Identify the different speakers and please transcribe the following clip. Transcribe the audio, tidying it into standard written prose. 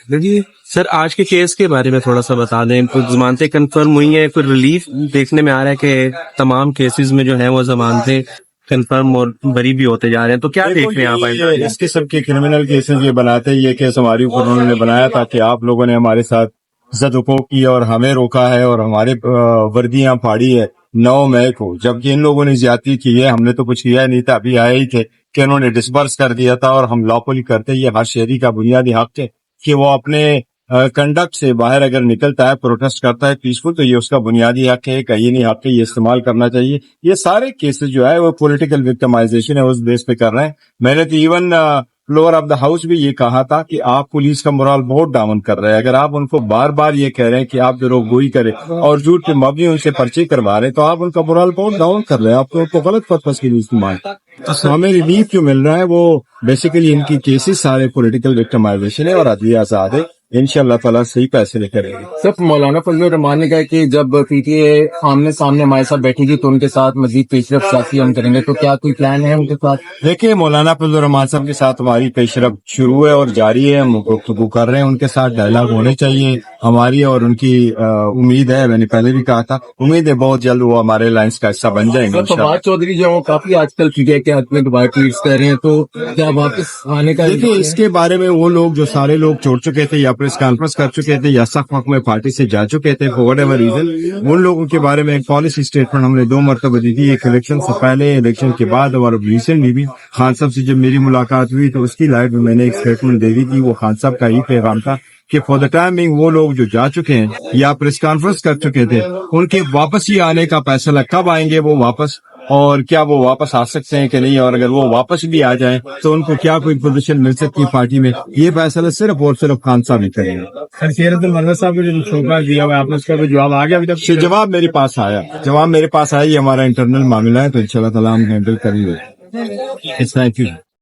Speaker 1: جی سر، آج کے کیس کے بارے میں تھوڑا سا بتا دیں. کچھ ضمانتیں کنفرم ہوئی ہیں؟ کوئی ریلیف دیکھنے میں آ رہا ہے کہ تمام کیسز میں جو ہیں وہ ضمانتیں کنفرم اور بری بھی ہوتے جا رہے ہیں، تو کیا دیکھ رہے ہیں آپ؟
Speaker 2: اس قسم کے کرمنل کیسز یہ بناتے یہ کیس ہماری اوپر انہوں نے بنایا تھا کہ آپ لوگوں نے ہمارے ساتھ زد و کو کی اور ہمیں روکا ہے اور ہمارے وردیاں پھاڑی ہے 9 مئی کو، جبکہ ان لوگوں نے زیادتی کی ہے. ہم نے تو کچھ کیا نہیں تھا، ابھی آئے ہی تھے کہ انہوں نے ڈسبرس کر دیا تھا. اور ہم لاپولی کرتے یہ ہر شہری کا بنیادی حق ہے کہ وہ اپنے کنڈکٹ سے باہر اگر نکلتا ہے، پروٹیسٹ کرتا ہے پیسفل، تو یہ اس کا بنیادی حق ہے، آئینی حق ہے، یہ استعمال کرنا چاہیے. یہ سارے کیسز جو ہے وہ پولیٹیکل وکٹمائزیشن ہے، اس بیس پہ کر رہے ہیں. میں نے تو even floor of the house بھی یہ کہا تھا کہ آپ پولیس کا مورال بہت ڈاؤن کر رہے ہیں. اگر آپ ان کو بار بار یہ کہہ رہے ہیں کہ آپ جو لوگ گوئی کریں اور جھوٹ پہ مبنی ان سے پرچے کروا رہے ہیں، تو آپ ان کا مورال بہت ڈاؤن کر رہے ہیں. آپ ان کو غلط پرپز کے لیے استعمال. تو ہمیں ریلیف جو مل رہا ہے وہ بیسیکلی ان کی کیسز سارے پولیٹیکل وکٹمائزیشن ہے اور عدلیہ آزاد ہے. انشاءاللہ تعالیٰ صحیح فیصلے کرے گی.
Speaker 3: صرف مولانا فضل الرحمان نے کہا کہ جب پی ٹی اے آمنے سامنے ہمارے ساتھ بیٹھے گی تو ان کے ساتھ مزید پیش رفت سازی ہم کریں گے، تو کیا کوئی پلان ہے ان کے ساتھ؟
Speaker 2: دیکھیے، مولانا فضل الرحمان صاحب کے ساتھ ہماری پیش رفت شروع ہے اور جاری ہے. ہم گفتگو کر رہے ہیں، ان کے ساتھ ڈائلاگ ہونے چاہیے ہماری اور ان کی. امید ہے، میں نے پہلے بھی کہا تھا، امید ہے بہت جلد وہ ہمارے لائنس کا حصہ بن جائیں گے.
Speaker 3: فواد چودھری جو کافی آج کل پی ٹی اے کے حق میں دوبارہ ٹویٹس کر رہے ہیں، تو کیا واپس آنے کا؟
Speaker 2: دیکھیے، اس کے بارے میں وہ لوگ جو سارے لوگ چھوڑ چکے تھے یا پریس کانفرنس کر چکے تھے یا سخت وقت میں پارٹی سے جا چکے تھے فور ایور ریزن، ان لوگوں کے بارے میں ایک پالیسی اسٹیٹمنٹ ہم نے 2 مرتبہ دی تھی، ایک الیکشن سے پہلے، الیکشن کے بعد، اور ریسنٹلی بھی خان صاحب سے جب میری ملاقات ہوئی تو اس کی لائٹ میں نے ایک اسٹیٹمنٹ دے دی تھی. وہ خان صاحب کا ہی پیغام تھا کہ فار دا ٹائمنگ وہ لوگ جو جا چکے ہیں یا پریس کانفرنس کر چکے تھے ان کے واپس ہی آنے کا فیصلہ کب آئیں گے وہ واپس، اور کیا وہ واپس آ سکتے ہیں کہ نہیں، اور اگر وہ واپس بھی آ جائیں تو ان کو کیا کوئی پوزیشن مل سکتی ہے پارٹی میں، یہ فیصلہ صرف اور صرف خان صاحب ہی کریں گے.
Speaker 4: سیرت المرد صاحب کو جو شوکا دیا ہوا آپ نے، اس کا جواب آ گیا ابھی تک؟
Speaker 2: جواب میرے پاس آیا، یہ ہمارا انٹرنل معاملہ ہے، تو انشاءاللہ تعالیٰ ہم ہینڈل کر ہی لیں گے.